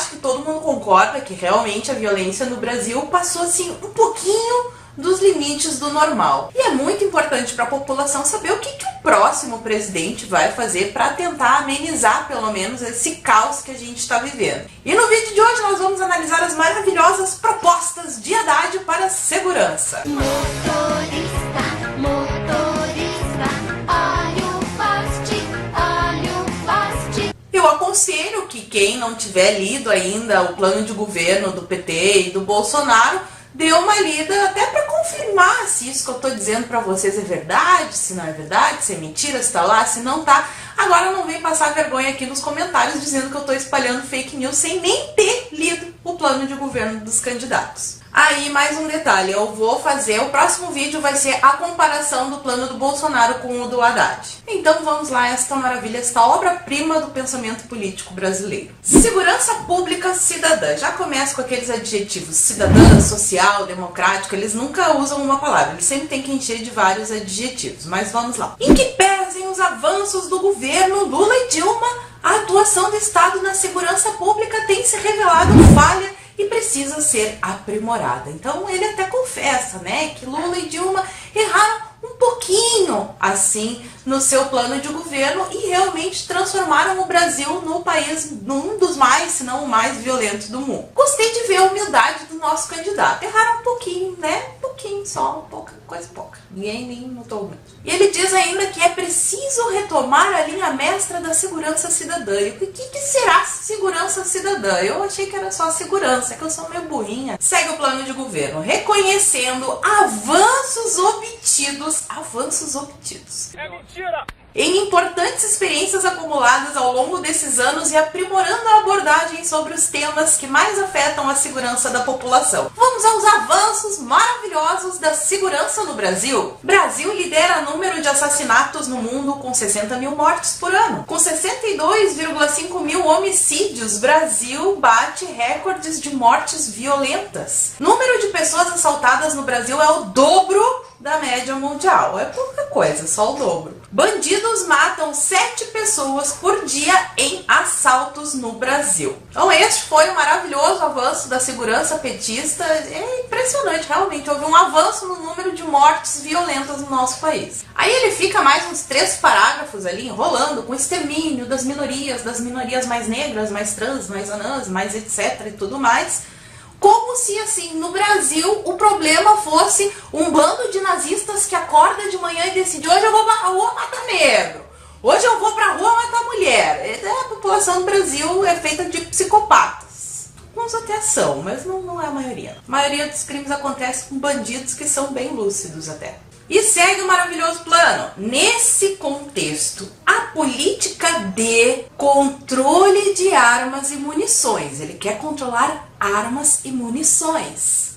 acho que todo mundo concorda que realmente a violência no Brasil passou assim um pouquinho dos limites do normal. E é muito importante para a população saber o que o próximo presidente vai fazer para tentar amenizar pelo menos esse caos que a gente está vivendo. E no vídeo de hoje nós vamos analisar as maravilhosas propostas de Haddad para a segurança. Eu aconselho que quem não tiver lido ainda o plano de governo do PT e do Bolsonaro dê uma lida até para confirmar se isso que eu estou dizendo para vocês é verdade, se não é verdade, se é mentira, se tá lá, se não tá. Agora não vem passar vergonha aqui nos comentários dizendo que eu estou espalhando fake news sem nem ter lido o plano de governo dos candidatos. Aí, mais um detalhe, eu vou fazer, o próximo vídeo vai ser a comparação do plano do Bolsonaro com o do Haddad. Então vamos lá, esta maravilha, esta obra-prima do pensamento político brasileiro. Segurança pública cidadã. Já começa com aqueles adjetivos cidadã, social, democrático, eles nunca usam uma palavra, eles sempre têm que encher de vários adjetivos, mas vamos lá. Em que pesem os avanços do governo Lula e Dilma, a atuação do Estado na segurança pública tem se revelado falha e precisa ser aprimorada. Então ele até confessa, né, que Lula e Dilma erraram um pouquinho assim no seu plano de governo e realmente transformaram o Brasil no país, num dos mais, se não o mais violento do mundo. Gostei de ver a humildade do nosso candidato. Erraram um pouquinho, né? Um pouquinho só, pouca, coisa pouca. Ninguém nem notou muito. E ele diz ainda que é preciso retomar a linha mestra da segurança cidadã. E o que será segurança cidadã? Eu achei que era só segurança, que eu sou meio burrinha. Segue o plano de governo, reconhecendo avanços obtidos. É mentira! Em importantes experiências acumuladas ao longo desses anos e aprimorando a abordagem sobre os temas que mais afetam a segurança da população. Vamos aos avanços maravilhosos da segurança no Brasil. Brasil lidera número de assassinatos no mundo com 60 mil mortes por ano. Com 62,5 mil homicídios, Brasil bate recordes de mortes violentas. Número de pessoas assaltadas no Brasil é o dobro da média mundial. É pouca coisa, só o dobro. Bandidos matam 7 pessoas por dia em assaltos no Brasil. Então este foi um maravilhoso avanço da segurança petista. É impressionante, realmente. Houve um avanço no número de mortes violentas no nosso país. Aí ele fica mais uns 3 parágrafos ali enrolando com extermínio das minorias mais negras, mais trans, mais anãs, mais etc e tudo mais. Como se, assim, no Brasil o problema fosse um bando de nazistas que acorda de manhã e decide: hoje eu vou pra rua matar negro, hoje eu vou pra rua matar mulher. A população do Brasil é feita de psicopatas. Uns até são, mas não é a maioria. A maioria dos crimes acontece com bandidos que são bem lúcidos até. E segue o maravilhoso plano. Nesse contexto, a política de controle de armas e munições, ele quer controlar armas e munições,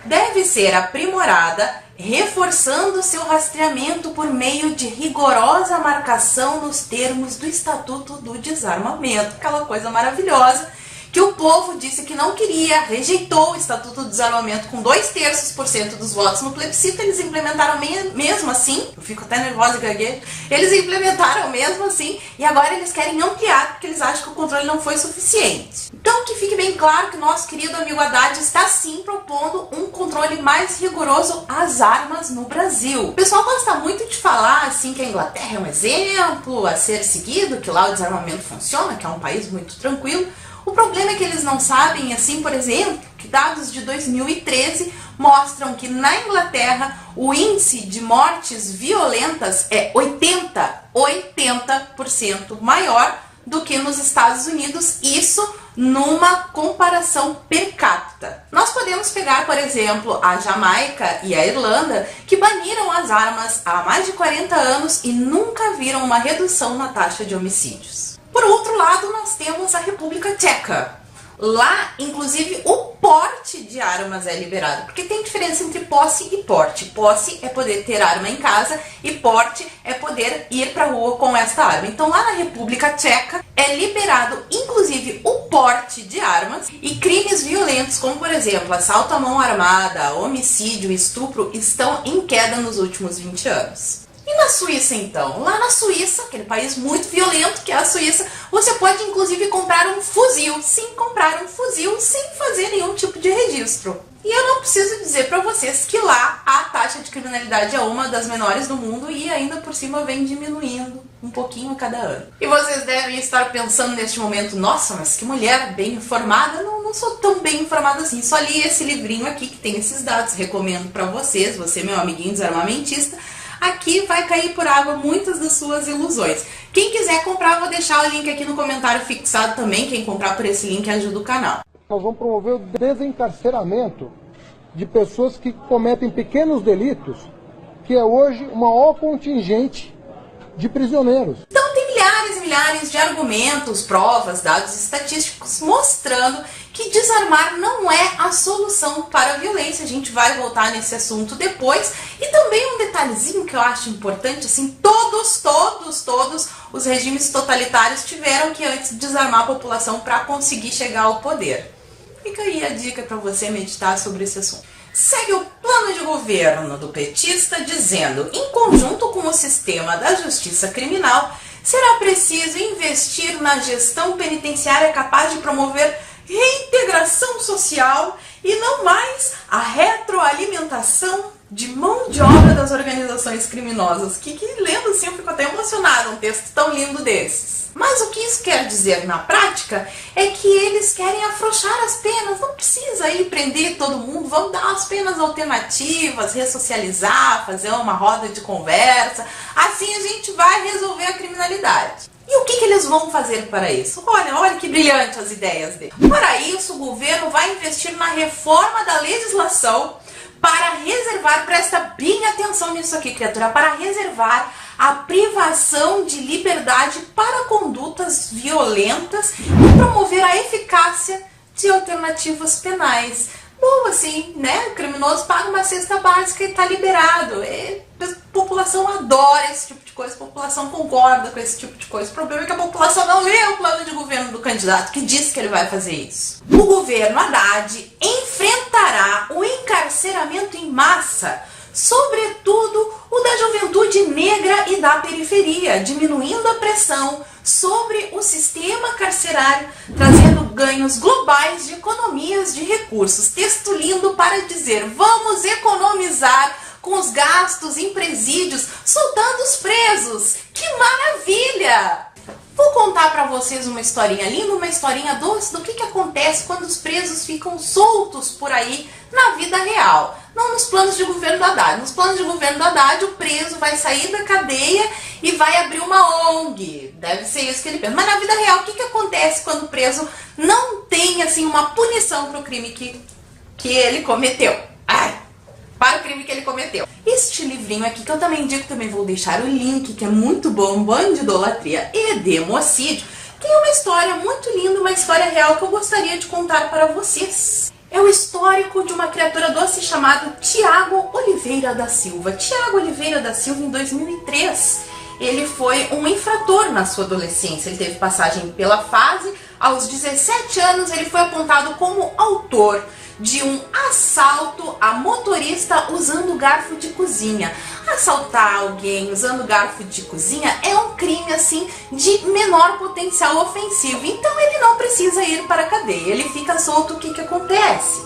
deve ser aprimorada, reforçando seu rastreamento por meio de rigorosa marcação nos termos do Estatuto do Desarmamento. Aquela coisa maravilhosa que o povo disse que não queria, rejeitou o Estatuto do Desarmamento com 2/3% dos votos no plebiscito. Eles implementaram mesmo assim, eu fico até nervosa e gaguejo, eles implementaram mesmo assim e agora eles querem ampliar porque eles acham que o controle não foi suficiente. Então que fique bem claro que o nosso querido amigo Haddad está sim propondo um controle mais rigoroso às armas no Brasil. O pessoal gosta muito de falar assim que a Inglaterra é um exemplo a ser seguido, que lá o desarmamento funciona, que é um país muito tranquilo. O problema é que eles não sabem, assim, por exemplo, que dados de 2013 mostram que na Inglaterra o índice de mortes violentas é 80% maior do que nos Estados Unidos, isso numa comparação per capita. Nós podemos pegar, por exemplo, a Jamaica e a Irlanda, que baniram as armas há mais de 40 anos e nunca viram uma redução na taxa de homicídios. Por outro lado, nós temos a República Tcheca. Lá, inclusive, o porte de armas é liberado, porque tem diferença entre posse e porte. Posse é poder ter arma em casa e porte é poder ir para a rua com esta arma. Então, lá na República Tcheca, é liberado, inclusive, o porte de armas e crimes violentos, como, por exemplo, assalto à mão armada, homicídio, estupro, estão em queda nos últimos 20 anos. E na Suíça, então? Lá na Suíça, aquele país muito violento que é a Suíça, você pode inclusive comprar um fuzil. Sim, comprar um fuzil sem fazer nenhum tipo de registro. E eu não preciso dizer pra vocês que lá a taxa de criminalidade é uma das menores do mundo e ainda por cima vem diminuindo um pouquinho a cada ano. E vocês devem estar pensando neste momento, nossa, mas que mulher bem informada. Não sou tão bem informada assim, só li esse livrinho aqui que tem esses dados, recomendo pra vocês, você meu amiguinho desarmamentista. Aqui vai cair por água muitas das suas ilusões. Quem quiser comprar, vou deixar o link aqui no comentário fixado também. Quem comprar por esse link ajuda o canal. Nós vamos promover o desencarceramento de pessoas que cometem pequenos delitos, que é hoje o maior contingente de prisioneiros. Então tem milhares e milhares de argumentos, provas, dados estatísticos mostrando que desarmar não é a solução para a violência. A gente vai voltar nesse assunto depois. E também um detalhezinho que eu acho importante, assim, todos os regimes totalitários tiveram que antes desarmar a população para conseguir chegar ao poder. Fica aí a dica para você meditar sobre esse assunto. Segue o plano de governo do petista dizendo, em conjunto com o sistema da justiça criminal, será preciso investir na gestão penitenciária capaz de promover reintegração social e não mais a retroalimentação de mão de obra das organizações criminosas. Que lendo assim eu fico até emocionada, um texto tão lindo desses. Mas o que isso quer dizer na prática é que eles querem afrouxar as penas. Não precisa ir prender todo mundo, vamos dar umas penas alternativas, ressocializar, fazer uma roda de conversa. Assim a gente vai resolver a criminalidade. E o que eles vão fazer para isso? Olha que brilhante as ideias dele. Para isso, o governo vai investir na reforma da legislação para reservar, presta bem atenção nisso aqui, criatura, para reservar a privação de liberdade para condutas violentas e promover a eficácia de alternativas penais. Bom, assim, né? O criminoso paga uma cesta básica e está liberado. A população adora esse tipo de coisa, a população concorda com esse tipo de coisa. O problema é que a população não lê o plano de governo do candidato que diz que ele vai fazer isso. O governo Haddad enfrentará o encarceramento em massa, sobretudo o da juventude negra e da periferia, diminuindo a pressão sobre o sistema carcerário, trazendo ganhos globais de economias de recursos. Texto lindo para dizer, vamos economizar com os gastos em presídios, soltando os presos. Que maravilha! Vou contar para vocês uma historinha linda, uma historinha doce do que acontece quando os presos ficam soltos por aí na vida real. Não nos planos de governo do Haddad. Nos planos de governo do Haddad, o preso vai sair da cadeia e vai abrir uma ONG. Deve ser isso que ele pensa. Mas na vida real, o que acontece quando o preso não tem assim, uma punição para o crime que ele cometeu? Para o crime que ele cometeu. Este livrinho aqui, que eu também indico, também vou deixar o link, que é muito bom, Bandidolatria Idolatria e Democídio, que é uma história muito linda, uma história real que eu gostaria de contar para vocês. É o histórico de uma criatura doce chamado Tiago Oliveira da Silva. Tiago Oliveira da Silva, em 2003, ele foi um infrator na sua adolescência. Ele teve passagem pela fase. Aos 17 anos, ele foi apontado como autor de um assalto a motorista usando garfo de cozinha. Assaltar alguém usando garfo de cozinha é um crime assim de menor potencial ofensivo, então ele não precisa ir para a cadeia, ele fica solto. O que acontece?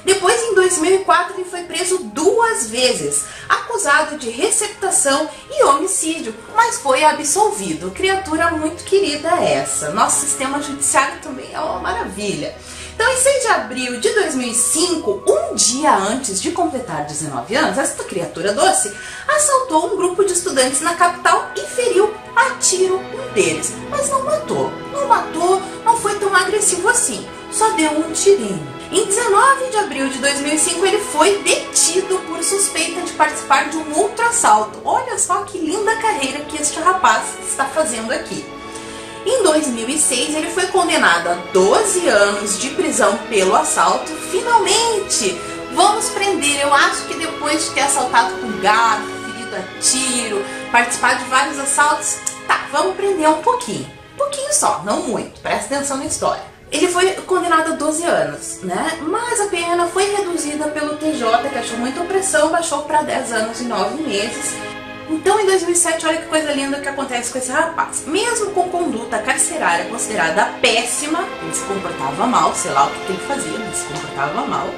Depois, em 2004, ele foi preso 2 vezes, acusado de receptação e homicídio, mas foi absolvido. Criatura muito querida essa. Nosso sistema judiciário também é uma maravilha. Então, em 6 de abril de 2005, um dia antes de completar 19 anos, esta criatura doce assaltou um grupo de estudantes na capital e feriu a tiro um deles. Mas não matou, não foi tão agressivo assim, só deu um tirinho. Em 19 de abril de 2005, ele foi detido por suspeita de participar de um outro assalto. Olha só que linda carreira que este rapaz está fazendo aqui. Em 2006, ele foi condenado a 12 anos de prisão pelo assalto. Finalmente, vamos prender. Eu acho que depois de ter assaltado com garfo, ferido a tiro, participado de vários assaltos, vamos prender um pouquinho. Um pouquinho só, não muito. Presta atenção na história. Ele foi condenado a 12 anos, né? Mas a pena foi reduzida pelo TJ, que achou muita opressão, baixou para 10 anos e 9 meses. Então, em 2007, olha que coisa linda que acontece com esse rapaz. Mesmo com conduta carcerária considerada péssima, ele se comportava mal, sei lá o que ele fazia, ele se comportava mal.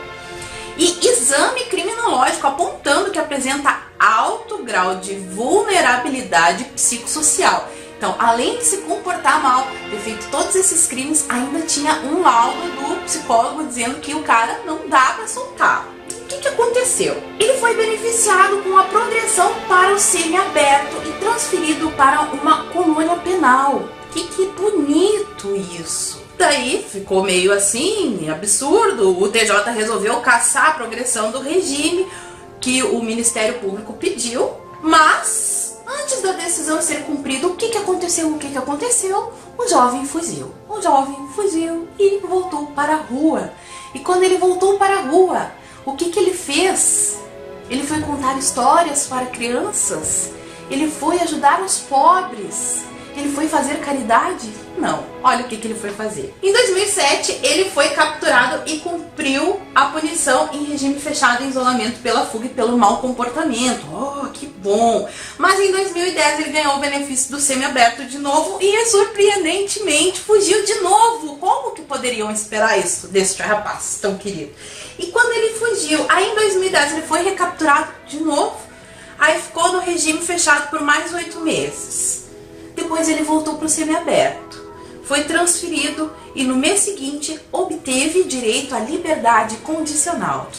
E exame criminológico apontando que apresenta alto grau de vulnerabilidade psicossocial. Então, além de se comportar mal, ter feito todos esses crimes, ainda tinha um laudo do psicólogo dizendo que o cara não dá pra soltar. O que aconteceu? Ele foi beneficiado com a progressão para o semiaberto e transferido para uma colônia penal. Que bonito isso! Daí ficou meio assim, absurdo. O TJ resolveu cassar a progressão do regime que o Ministério Público pediu, mas antes da decisão ser cumprida, o que aconteceu? O jovem fugiu. O jovem fugiu e voltou para a rua. E quando ele voltou para a rua, o que ele fez? Ele foi contar histórias para crianças? Ele foi ajudar os pobres? Ele foi fazer caridade? Não. Olha o que ele foi fazer. Em 2007, ele foi capturado e cumpriu a punição em regime fechado em isolamento pela fuga e pelo mau comportamento. Oh, que bom! Mas em 2010 ele ganhou o benefício do semiaberto de novo e, surpreendentemente, fugiu de novo. Como que poderiam esperar isso deste rapaz tão querido? E quando ele fugiu, aí em 2010 ele foi recapturado de novo, aí ficou no regime fechado por mais 8 meses. Depois ele voltou para o semiaberto, foi transferido e no mês seguinte obteve direito à liberdade condicional.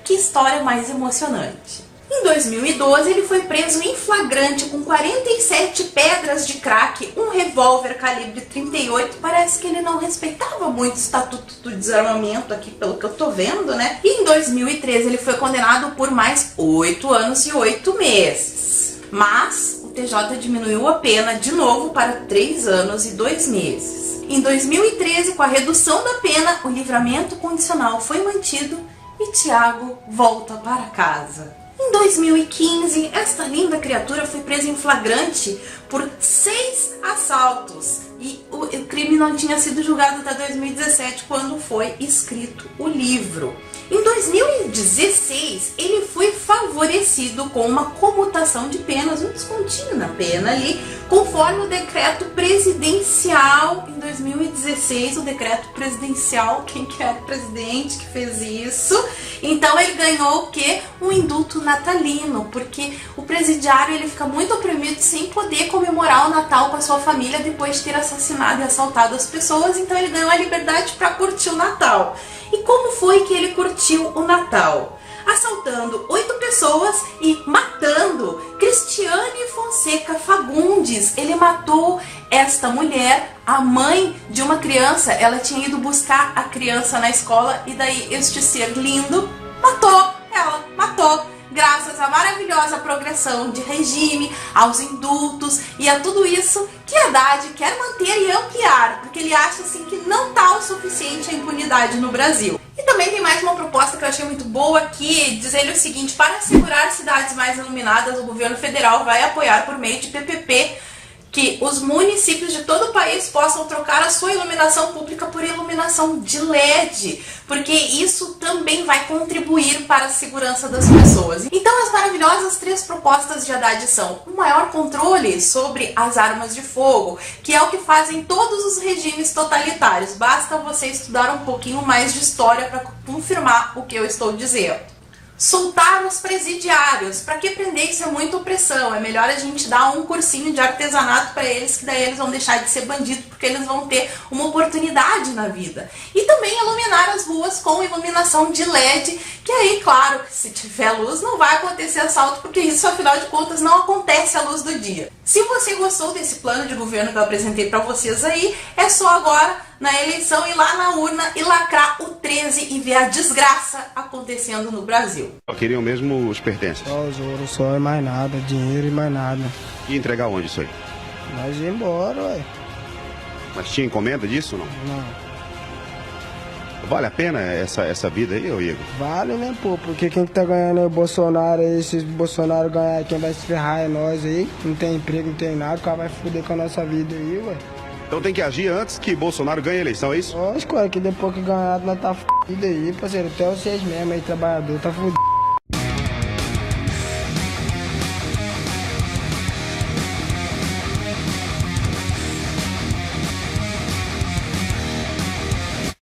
Que história mais emocionante. Em 2012 ele foi preso em flagrante com 47 pedras de crack, um revólver calibre 38. Parece que ele não respeitava muito o Estatuto do Desarmamento aqui, pelo que eu tô vendo, né? E em 2013 ele foi condenado por mais 8 anos e 8 meses. Mas o TJ diminuiu a pena de novo para 3 anos e 2 meses. Em 2013, com a redução da pena, o livramento condicional foi mantido e Tiago volta para casa. Em 2015, esta linda criatura foi presa em flagrante por 6 assaltos e o crime não tinha sido julgado até 2017, quando foi escrito o livro. Em 2016, ele foi favorecido com uma comutação de penas, um descontinho na pena ali, conforme o decreto presidencial. Em 2016, o decreto presidencial, quem que era o presidente que fez isso? Então ele ganhou o quê? Um indulto natalino, porque o presidiário ele fica muito oprimido sem poder comemorar o Natal com a sua família depois de ter assassinado e assaltado as pessoas, então ele ganhou a liberdade para curtir o Natal. E como foi que ele curtiu o Natal? Assaltando 8 pessoas e matando Cristiane Fonseca Fagundes. Ele matou esta mulher, a mãe de uma criança. Ela tinha ido buscar a criança na escola e daí este ser lindo matou ela, matou. Graças à maravilhosa progressão de regime, aos indultos e a tudo isso que Haddad quer manter e ampliar, porque ele acha assim que não está o suficiente a impunidade no Brasil. E também tem mais uma proposta que eu achei muito boa aqui, dizendo o seguinte: para assegurar cidades mais iluminadas, o governo federal vai apoiar por meio de PPP que os municípios de todo o país possam trocar a sua iluminação pública por iluminação de LED, porque isso também vai contribuir para a segurança das pessoas. Então as maravilhosas 3 propostas de Haddad são: o maior controle sobre as armas de fogo, que é o que fazem todos os regimes totalitários. Basta você estudar um pouquinho mais de história para confirmar o que eu estou dizendo. Soltar os presidiários. Para que prender? Isso é muita opressão. É melhor a gente dar um cursinho de artesanato para eles, que daí eles vão deixar de ser bandidos, porque eles vão ter uma oportunidade na vida. E também iluminar as ruas com iluminação de LED, que aí, claro, se tiver luz não vai acontecer assalto, porque isso, afinal de contas, não acontece à luz do dia. Se você gostou desse plano de governo que eu apresentei para vocês aí, é só agora na eleição ir lá na urna e lacrar o 13 e ver a desgraça acontecendo no Brasil. Só queriam mesmo os pertences? Só os ouro, só e mais nada, dinheiro e mais nada. E entregar onde isso aí? Nós ia embora, ué. Mas tinha encomenda disso ou não? Não. Vale a pena essa vida aí, ô Igor? Vale, né, pô? Porque quem que tá ganhando é o Bolsonaro aí. Se o Bolsonaro ganhar, quem vai se ferrar é nós aí. Não tem emprego, não tem nada, o cara vai foder com a nossa vida aí, ué. Então tem que agir antes que Bolsonaro ganhe a eleição, é isso? Lógico, é que depois que ganhar, nós tá fudido aí, parceiro. Até vocês mesmo aí, trabalhador, tá fudido.